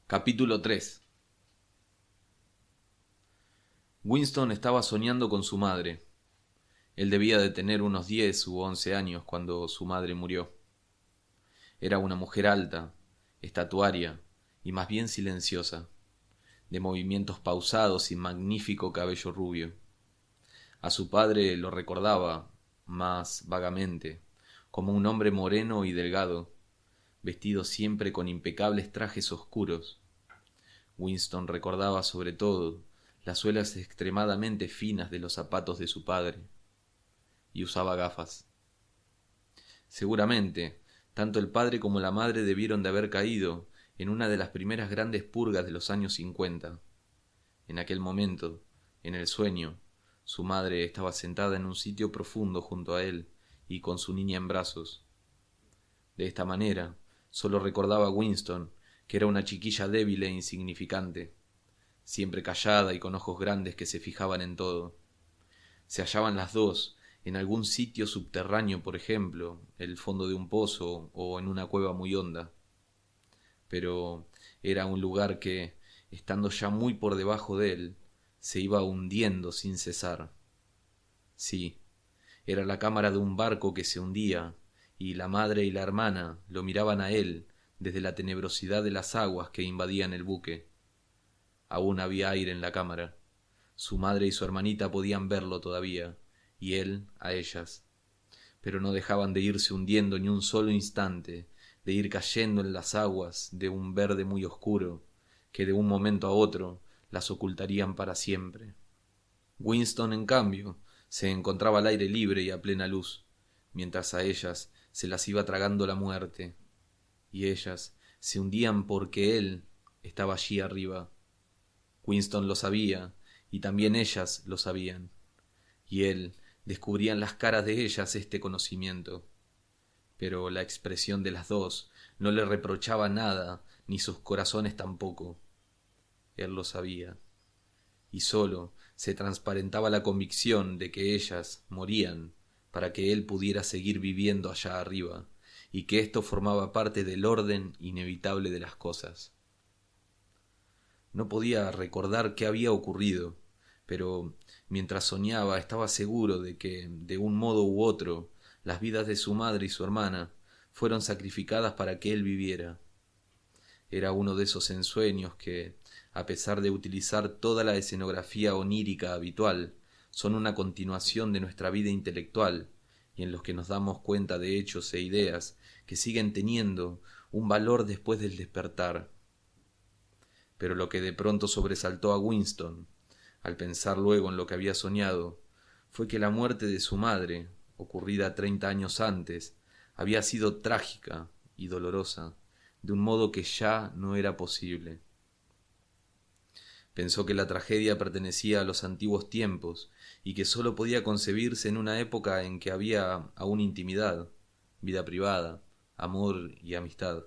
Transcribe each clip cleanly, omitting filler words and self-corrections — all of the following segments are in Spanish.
Capítulo 3. Winston estaba soñando con su madre. Él debía de tener unos 10 u 11 años cuando su madre murió. Era una mujer alta, estatuaria y más bien silenciosa, de movimientos pausados y magnífico cabello rubio. A su padre lo recordaba, más vagamente, como un hombre moreno y delgado, vestido siempre con impecables trajes oscuros. Winston recordaba sobre todo las suelas extremadamente finas de los zapatos de su padre, y usaba gafas. Seguramente, tanto el padre como la madre debieron de haber caído en una de las primeras grandes purgas de los años 50. En aquel momento, en el sueño, su madre estaba sentada en un sitio profundo junto a él y con su niña en brazos. De esta manera, solo recordaba Winston que era una chiquilla débil e insignificante, siempre callada y con ojos grandes que se fijaban en todo. Se hallaban las dos en algún sitio subterráneo, por ejemplo, el fondo de un pozo o en una cueva muy honda. Pero era un lugar que, estando ya muy por debajo de él, se iba hundiendo sin cesar. Sí, era la cámara de un barco que se hundía, y la madre y la hermana lo miraban a él desde la tenebrosidad de las aguas que invadían el buque. Aún había aire en la cámara. Su madre y su hermanita podían verlo todavía, y él a ellas. Pero no dejaban de irse hundiendo ni un solo instante, de ir cayendo en las aguas de un verde muy oscuro, que de un momento a otro las ocultarían para siempre. Winston, en cambio, se encontraba al aire libre y a plena luz, mientras a ellas se las iba tragando la muerte, y ellas se hundían porque él estaba allí arriba. Winston lo sabía, y también ellas lo sabían, y él descubría en las caras de ellas este conocimiento. Pero la expresión de las dos no le reprochaba nada, ni sus corazones tampoco. Él lo sabía, y sólo se transparentaba la convicción de que ellas morían para que él pudiera seguir viviendo allá arriba, y que esto formaba parte del orden inevitable de las cosas. No podía recordar qué había ocurrido, pero mientras soñaba estaba seguro de que, de un modo u otro, las vidas de su madre y su hermana fueron sacrificadas para que él viviera. Era uno de esos ensueños que, a pesar de utilizar toda la escenografía onírica habitual, son una continuación de nuestra vida intelectual, y en los que nos damos cuenta de hechos e ideas que siguen teniendo un valor después del despertar. Pero lo que de pronto sobresaltó a Winston, al pensar luego en lo que había soñado, fue que la muerte de su madre, ocurrida 30 años antes, había sido trágica y dolorosa, de un modo que ya no era posible. Pensó que la tragedia pertenecía a los antiguos tiempos y que sólo podía concebirse en una época en que había aún intimidad, vida privada, amor y amistad,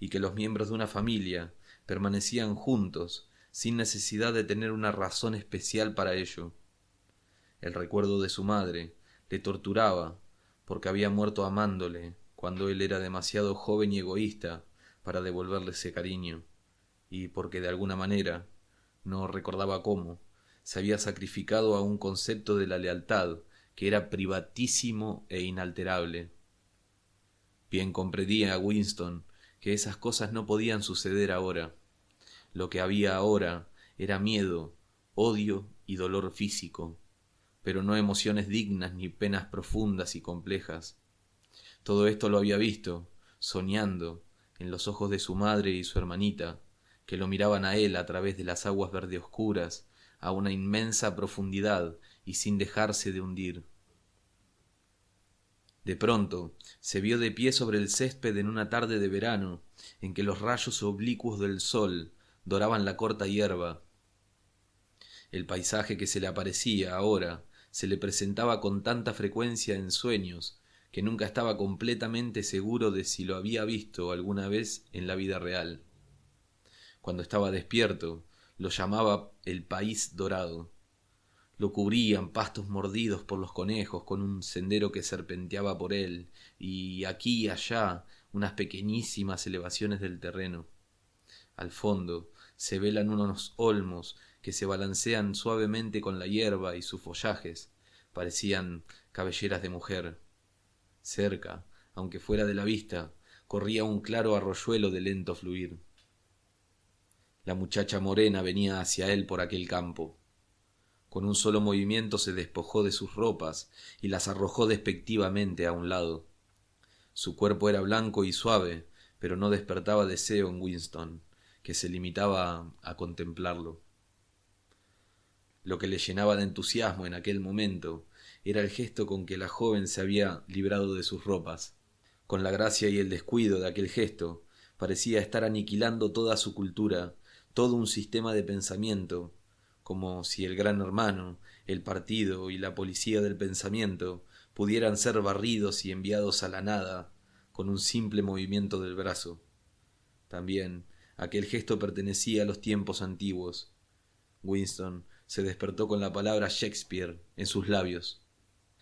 y que los miembros de una familia permanecían juntos sin necesidad de tener una razón especial para ello. El recuerdo de su madre le torturaba porque había muerto amándole cuando él era demasiado joven y egoísta para devolverle ese cariño, y porque de alguna manera, no recordaba cómo, se había sacrificado a un concepto de la lealtad que era privatísimo e inalterable. Bien comprendía Winston que esas cosas no podían suceder ahora. Lo que había ahora era miedo, odio y dolor físico, pero no emociones dignas ni penas profundas y complejas. Todo esto lo había visto, soñando, en los ojos de su madre y su hermanita, que lo miraban a él a través de las aguas verde oscuras, a una inmensa profundidad y sin dejarse de hundir. De pronto se vio de pie sobre el césped en una tarde de verano, en que los rayos oblicuos del sol doraban la corta hierba. El paisaje que se le aparecía ahora se le presentaba con tanta frecuencia en sueños que nunca estaba completamente seguro de si lo había visto alguna vez en la vida real. Cuando estaba despierto, lo llamaba el país dorado. Lo cubrían pastos mordidos por los conejos con un sendero que serpenteaba por él, y aquí y allá unas pequeñísimas elevaciones del terreno. Al fondo se velan unos olmos que se balancean suavemente con la hierba y sus follajes parecían cabelleras de mujer. Cerca, aunque fuera de la vista, corría un claro arroyuelo de lento fluir. La muchacha morena venía hacia él por aquel campo. Con un solo movimiento se despojó de sus ropas y las arrojó despectivamente a un lado. Su cuerpo era blanco y suave, pero no despertaba deseo en Winston, que se limitaba a contemplarlo. Lo que le llenaba de entusiasmo en aquel momento era el gesto con que la joven se había librado de sus ropas. Con la gracia y el descuido de aquel gesto, parecía estar aniquilando toda su cultura, todo un sistema de pensamiento, como si el gran hermano, el partido y la policía del pensamiento pudieran ser barridos y enviados a la nada con un simple movimiento del brazo. También aquel gesto pertenecía a los tiempos antiguos. Winston se despertó con la palabra Shakespeare en sus labios.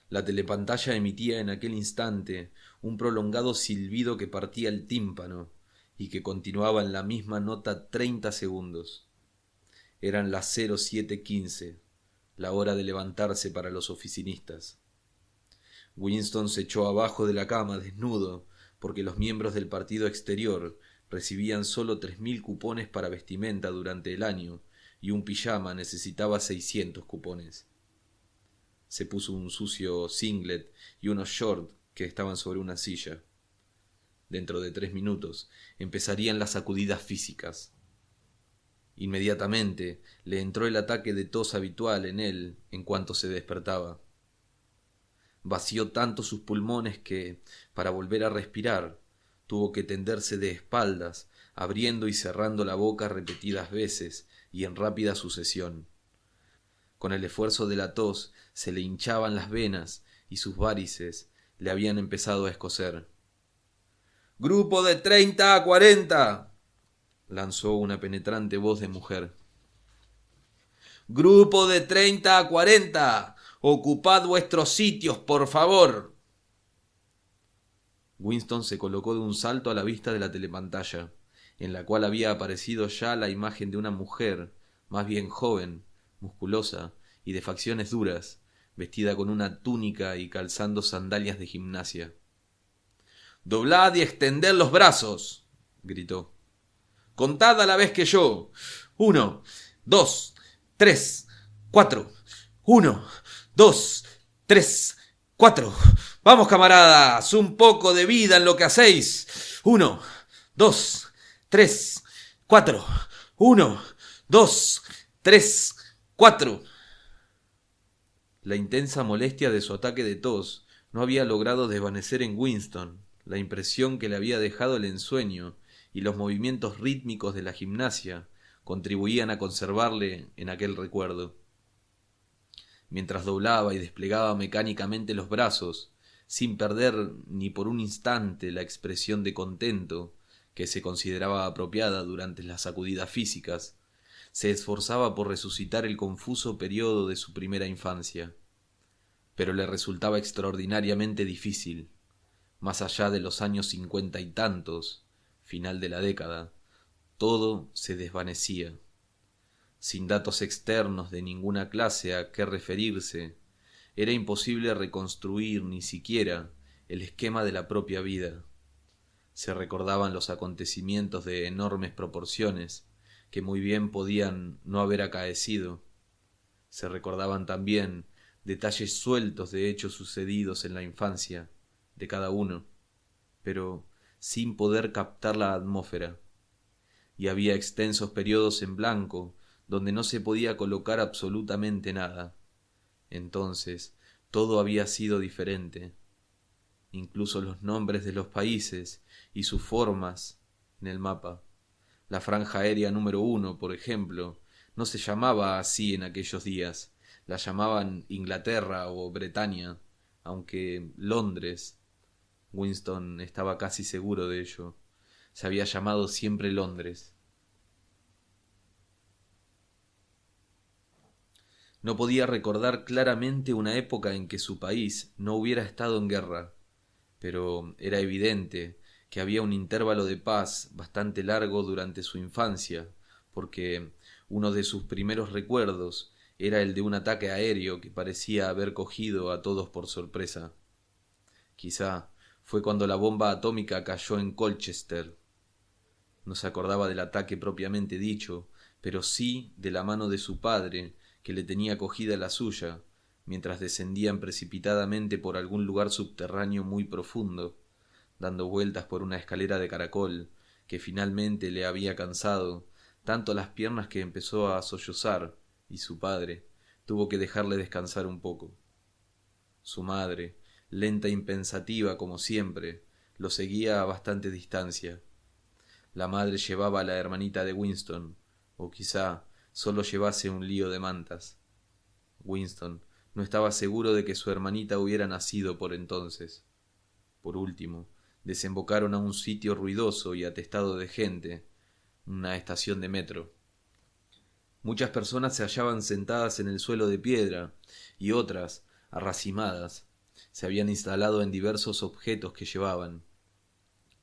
La telepantalla emitía en aquel instante un prolongado silbido que partía el tímpano y que continuaba en la misma nota 30 segundos. Eran las 07:15, la hora de levantarse para los oficinistas. Winston se echó abajo de la cama desnudo, porque los miembros del partido exterior recibían solo 3.000 cupones para vestimenta durante el año, y un pijama necesitaba 600 cupones. Se puso un sucio singlet y unos shorts que estaban sobre una silla. Dentro de 3 minutos empezarían las sacudidas físicas. Inmediatamente le entró el ataque de tos habitual en él en cuanto se despertaba. Vació tanto sus pulmones que, para volver a respirar, tuvo que tenderse de espaldas, abriendo y cerrando la boca repetidas veces y en rápida sucesión. Con el esfuerzo de la tos se le hinchaban las venas y sus várices le habían empezado a escocer. «¡Grupo de 30 a 40!», lanzó una penetrante voz de mujer. «¡Grupo de 30 a 40! ¡Ocupad vuestros sitios, por favor!». Winston se colocó de un salto a la vista de la telepantalla, en la cual había aparecido ya la imagen de una mujer, más bien joven, musculosa y de facciones duras, vestida con una túnica y calzando sandalias de gimnasia. «¡Doblad y extended los brazos!», gritó. «Contad a la vez que yo. 1, 2, 3, 4. 1, 2, 3, 4. Vamos, camaradas, un poco de vida en lo que hacéis. 1, 2, 3, 4. 1, 2, 3, 4. La intensa molestia de su ataque de tos no había logrado desvanecer en Winston la impresión que le había dejado el ensueño, y los movimientos rítmicos de la gimnasia contribuían a conservarle en aquel recuerdo. Mientras doblaba y desplegaba mecánicamente los brazos, sin perder ni por un instante la expresión de contento que se consideraba apropiada durante las sacudidas físicas, se esforzaba por resucitar el confuso periodo de su primera infancia. Pero le resultaba extraordinariamente difícil. Más allá de los años 50 y tantos, final de la década, todo se desvanecía. Sin datos externos de ninguna clase a que referirse, era imposible reconstruir ni siquiera el esquema de la propia vida. Se recordaban los acontecimientos de enormes proporciones que muy bien podían no haber acaecido. Se recordaban también detalles sueltos de hechos sucedidos en la infancia de cada uno, pero sin poder captar la atmósfera. Y había extensos periodos en blanco donde no se podía colocar absolutamente nada. Entonces todo había sido diferente. Incluso los nombres de los países y sus formas en el mapa. La franja aérea número 1, por ejemplo, no se llamaba así en aquellos días. La llamaban Inglaterra o Bretaña, aunque Londres, Winston estaba casi seguro de ello, se había llamado siempre Londres. No podía recordar claramente una época en que su país no hubiera estado en guerra, pero era evidente que había un intervalo de paz bastante largo durante su infancia, porque uno de sus primeros recuerdos era el de un ataque aéreo que parecía haber cogido a todos por sorpresa. Quizá fue cuando la bomba atómica cayó en Colchester. No se acordaba del ataque propiamente dicho, pero sí de la mano de su padre, que le tenía cogida la suya, mientras descendían precipitadamente por algún lugar subterráneo muy profundo, dando vueltas por una escalera de caracol, que finalmente le había cansado tanto las piernas que empezó a sollozar, y su padre tuvo que dejarle descansar un poco. Su madre, lenta e impensativa como siempre, lo seguía a bastante distancia. La madre llevaba a la hermanita de Winston, o quizá solo llevase un lío de mantas. Winston no estaba seguro de que su hermanita hubiera nacido por entonces. Por último, desembocaron a un sitio ruidoso y atestado de gente, una estación de metro. Muchas personas se hallaban sentadas en el suelo de piedra, y otras, arracimadas, se habían instalado en diversos objetos que llevaban.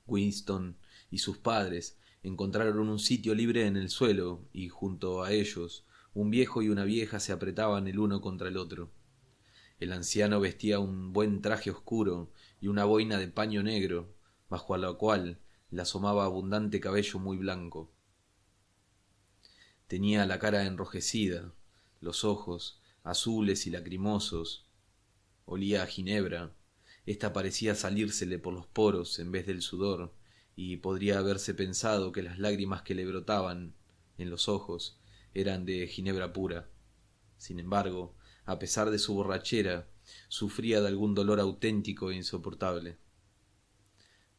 Winston y sus padres encontraron un sitio libre en el suelo, y junto a ellos un viejo y una vieja se apretaban el uno contra el otro. El anciano vestía un buen traje oscuro y una boina de paño negro, bajo la cual le asomaba abundante cabello muy blanco. Tenía la cara enrojecida, los ojos azules y lacrimosos. Olía a ginebra. Esta parecía salírsele por los poros en vez del sudor, y podría haberse pensado que las lágrimas que le brotaban en los ojos eran de ginebra pura. Sin embargo, a pesar de su borrachera, sufría de algún dolor auténtico e insoportable.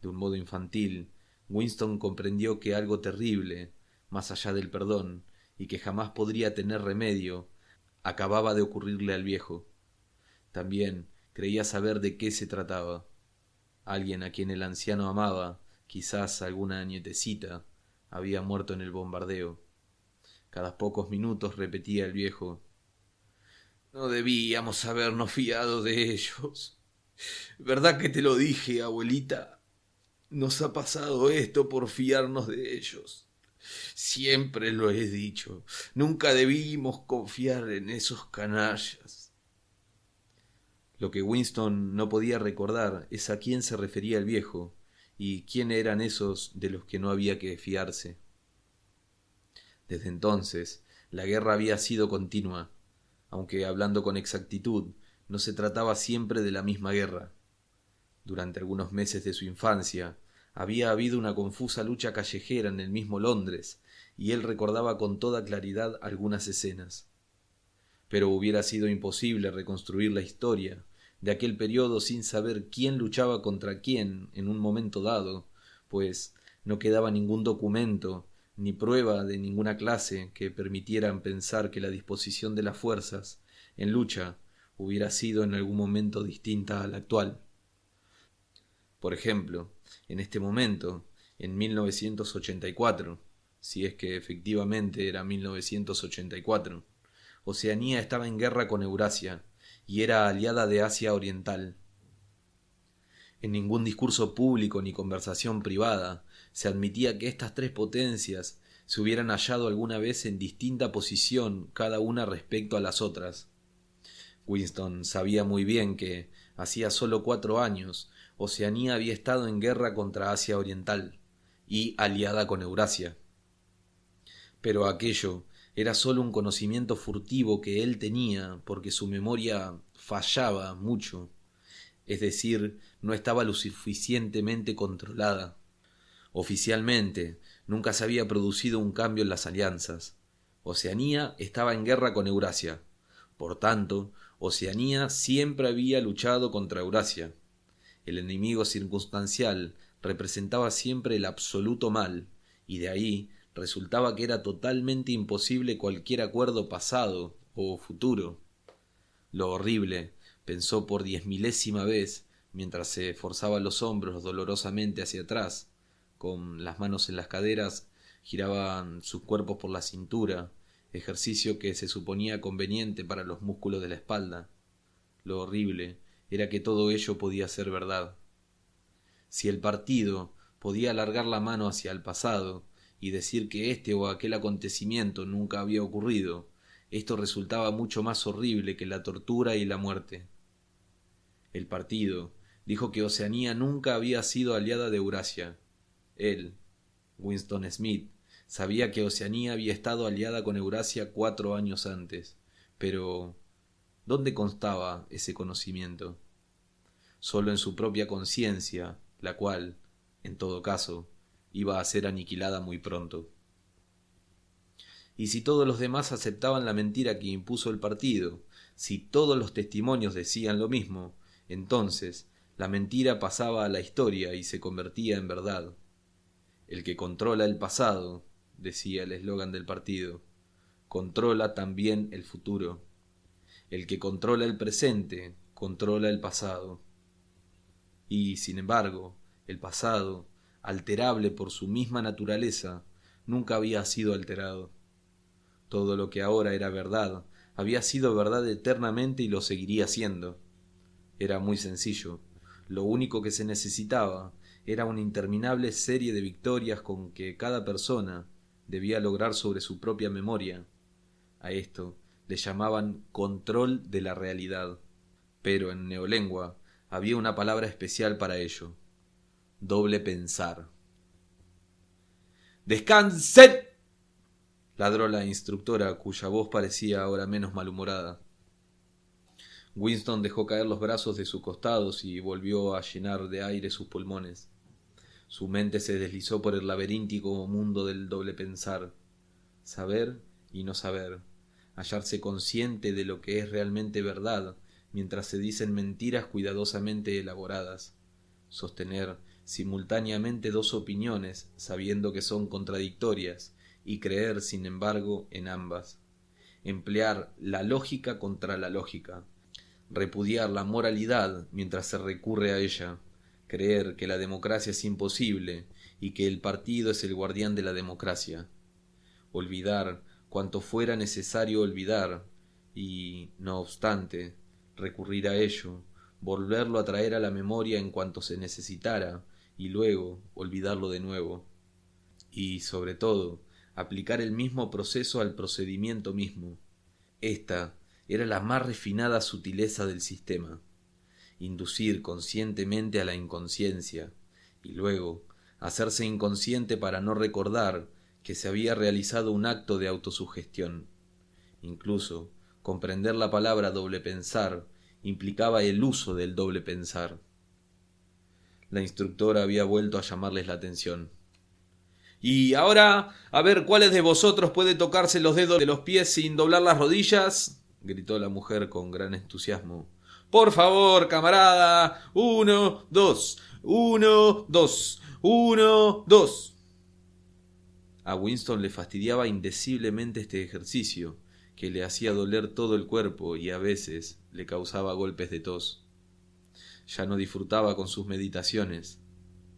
De un modo infantil, Winston comprendió que algo terrible, más allá del perdón, y que jamás podría tener remedio, acababa de ocurrirle al viejo. También creía saber de qué se trataba. Alguien a quien el anciano amaba, quizás alguna nietecita, había muerto en el bombardeo. Cada pocos minutos repetía el viejo: «No debíamos habernos fiado de ellos. ¿Verdad que te lo dije, abuelita? Nos ha pasado esto por fiarnos de ellos. Siempre lo he dicho. Nunca debimos confiar en esos canallas». Lo que Winston no podía recordar es a quién se refería el viejo y quién eran esos de los que no había que fiarse. Desde entonces, la guerra había sido continua, aunque hablando con exactitud, no se trataba siempre de la misma guerra. Durante algunos meses de su infancia, había habido una confusa lucha callejera en el mismo Londres, y él recordaba con toda claridad algunas escenas. Pero hubiera sido imposible reconstruir la historia de aquel periodo sin saber quién luchaba contra quién en un momento dado, pues no quedaba ningún documento ni prueba de ninguna clase que permitieran pensar que la disposición de las fuerzas en lucha hubiera sido en algún momento distinta a la actual. Por ejemplo, en este momento, en 1984, si es que efectivamente era 1984, Oceanía estaba en guerra con Eurasia y era aliada de Asia Oriental. En ningún discurso público ni conversación privada se admitía que estas tres potencias se hubieran hallado alguna vez en distinta posición cada una respecto a las otras. Winston sabía muy bien que, hacía solo 4 años, Oceanía había estado en guerra contra Asia Oriental y aliada con Eurasia. Pero aquello era solo un conocimiento furtivo que él tenía porque su memoria fallaba mucho, es decir, no estaba lo suficientemente controlada. Oficialmente, nunca se había producido un cambio en las alianzas. Oceanía estaba en guerra con Eurasia. Por tanto, Oceanía siempre había luchado contra Eurasia. El enemigo circunstancial representaba siempre el absoluto mal, y de ahí resultaba que era totalmente imposible cualquier acuerdo pasado o futuro. Lo horrible, pensó por 10.000ª vez, mientras se forzaba los hombros dolorosamente hacia atrás, con las manos en las caderas, giraban sus cuerpos por la cintura, ejercicio que se suponía conveniente para los músculos de la espalda. Lo horrible era que todo ello podía ser verdad. Si el partido podía alargar la mano hacia el pasado y decir que este o aquel acontecimiento nunca había ocurrido, esto resultaba mucho más horrible que la tortura y la muerte. El partido dijo que Oceanía nunca había sido aliada de Eurasia. Él, Winston Smith, sabía que Oceanía había estado aliada con Eurasia 4 años antes, pero ¿dónde constaba ese conocimiento? Solo en su propia conciencia, la cual, en todo caso, iba a ser aniquilada muy pronto. Y si todos los demás aceptaban la mentira que impuso el partido, si todos los testimonios decían lo mismo, entonces la mentira pasaba a la historia y se convertía en verdad. El que controla el pasado, decía el eslogan del partido, controla también el futuro. El que controla el presente, controla el pasado. Y, sin embargo, el pasado, alterable por su misma naturaleza, nunca había sido alterado. Todo lo que ahora era verdad, había sido verdad eternamente y lo seguiría siendo. Era muy sencillo. Lo único que se necesitaba era una interminable serie de victorias con que cada persona debía lograr sobre su propia memoria. A esto le llamaban control de la realidad, pero en neolengua había una palabra especial para ello: doble pensar. ¡Descansen!, ladró la instructora, cuya voz parecía ahora menos malhumorada. Winston dejó caer los brazos de sus costados y volvió a llenar de aire sus pulmones. Su mente se deslizó por el laberíntico mundo del doble pensar. Saber y no saber. Hallarse consciente de lo que es realmente verdad, mientras se dicen mentiras cuidadosamente elaboradas. Sostener simultáneamente dos opiniones, sabiendo que son contradictorias, y creer, sin embargo, en ambas. Emplear la lógica contra la lógica. Repudiar la moralidad mientras se recurre a ella. Creer que la democracia es imposible y que el partido es el guardián de la democracia. Olvidar cuanto fuera necesario olvidar y, no obstante, recurrir a ello, volverlo a traer a la memoria en cuanto se necesitara y luego olvidarlo de nuevo. Y, sobre todo, aplicar el mismo proceso al procedimiento mismo. Esta era la más refinada sutileza del sistema. Inducir conscientemente a la inconsciencia, y luego hacerse inconsciente para no recordar que se había realizado un acto de autosugestión. Incluso comprender la palabra doble pensar implicaba el uso del doble pensar. La instructora había vuelto a llamarles la atención. «Y ahora, a ver cuáles de vosotros puede tocarse los dedos de los pies sin doblar las rodillas», gritó la mujer con gran entusiasmo. «Por favor, camarada. 1, 2. 1, 2. 1, 2». A Winston le fastidiaba indeciblemente este ejercicio, que le hacía doler todo el cuerpo y a veces le causaba golpes de tos. Ya no disfrutaba con sus meditaciones.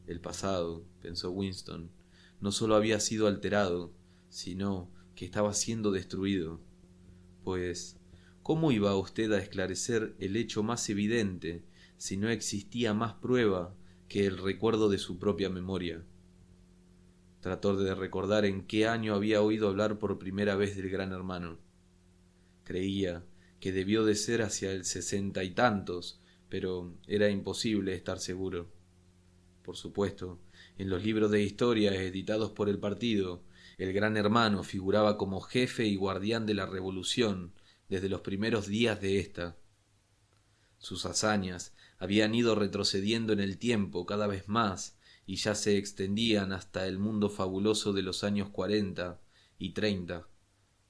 El pasado, pensó Winston, no solo había sido alterado, sino que estaba siendo destruido. Pues, ¿cómo iba usted a esclarecer el hecho más evidente si no existía más prueba que el recuerdo de su propia memoria? Trató de recordar en qué año había oído hablar por primera vez del Gran Hermano. Creía que debió de ser hacia el 60 y tantos, pero era imposible estar seguro. Por supuesto, en los libros de historia editados por el partido, el Gran Hermano figuraba como jefe y guardián de la revolución desde los primeros días de ésta. Sus hazañas habían ido retrocediendo en el tiempo cada vez más y ya se extendían hasta el mundo fabuloso de los años 40 y 30,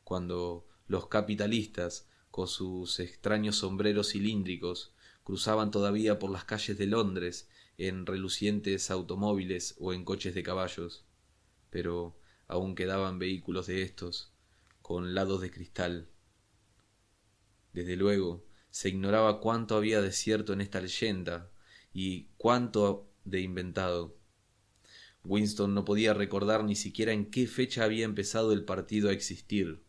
cuando los capitalistas, con sus extraños sombreros cilíndricos, cruzaban todavía por las calles de Londres en relucientes automóviles o en coches de caballos, pero aún quedaban vehículos de estos, con lados de cristal. Desde luego, se ignoraba cuánto había de cierto en esta leyenda y cuánto de inventado. Winston no podía recordar ni siquiera en qué fecha había empezado el partido a existir.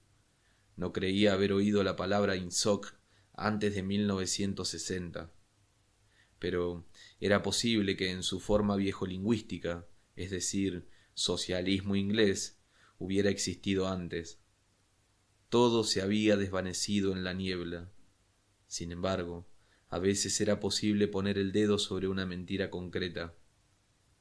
No creía haber oído la palabra INSOC antes de 1960. Pero era posible que en su forma viejo-lingüística, es decir, socialismo inglés, hubiera existido antes. Todo se había desvanecido en la niebla. Sin embargo, a veces era posible poner el dedo sobre una mentira concreta.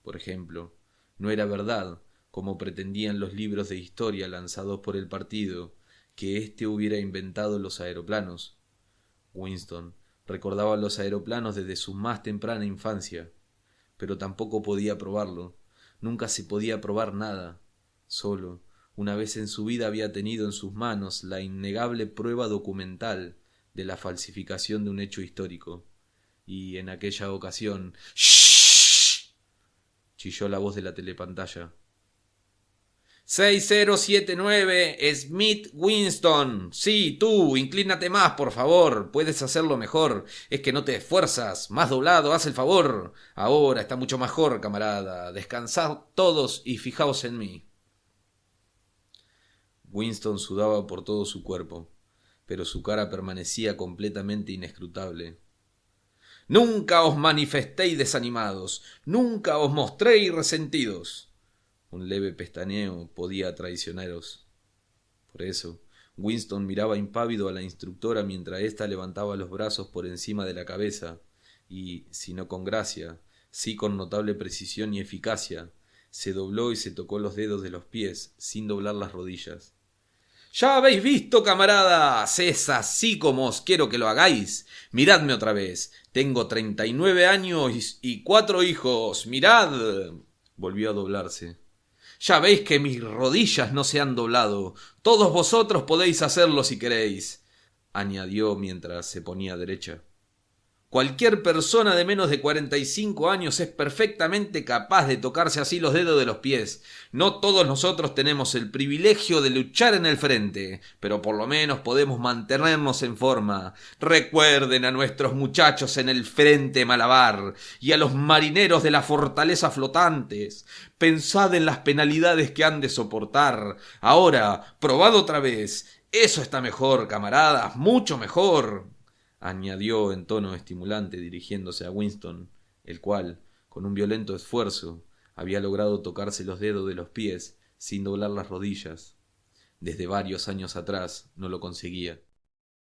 Por ejemplo, no era verdad, como pretendían los libros de historia lanzados por el partido, que éste hubiera inventado los aeroplanos. Winston recordaba los aeroplanos desde su más temprana infancia, pero tampoco podía probarlo. Nunca se podía probar nada. Solo, una vez en su vida había tenido en sus manos la innegable prueba documental de la falsificación de un hecho histórico. Y en aquella ocasión... ¡Shh! Chilló la voz de la telepantalla. 6079, Smith Winston. Sí, tú, inclínate más, por favor. Puedes hacerlo mejor. Es que no te esfuerzas. Más doblado, haz el favor. Ahora está mucho mejor, camarada. Descansad todos y fijaos en mí. Winston sudaba por todo su cuerpo, pero su cara permanecía completamente inescrutable. Nunca os manifestéis desanimados. Nunca os mostréis resentidos. Un leve pestaneo podía traicionaros. Por eso, Winston miraba impávido a la instructora mientras ésta levantaba los brazos por encima de la cabeza y, si no con gracia, sí con notable precisión y eficacia, se dobló y se tocó los dedos de los pies sin doblar las rodillas. «Ya habéis visto, camaradas, es así como os quiero que lo hagáis. Miradme otra vez. Tengo 39 años y 4 hijos. Mirad». Volvió a doblarse. «Ya veis que mis rodillas no se han doblado. Todos vosotros podéis hacerlo si queréis», añadió mientras se ponía derecha. Cualquier persona de menos de 45 años es perfectamente capaz de tocarse así los dedos de los pies. No todos nosotros tenemos el privilegio de luchar en el frente, pero por lo menos podemos mantenernos en forma. Recuerden a nuestros muchachos en el frente Malabar y a los marineros de la fortaleza flotantes. Pensad en las penalidades que han de soportar. Ahora, probad otra vez. Eso está mejor, camaradas, mucho mejor», añadió en tono estimulante dirigiéndose a Winston, el cual, con un violento esfuerzo, había logrado tocarse los dedos de los pies sin doblar las rodillas. Desde varios años atrás no lo conseguía.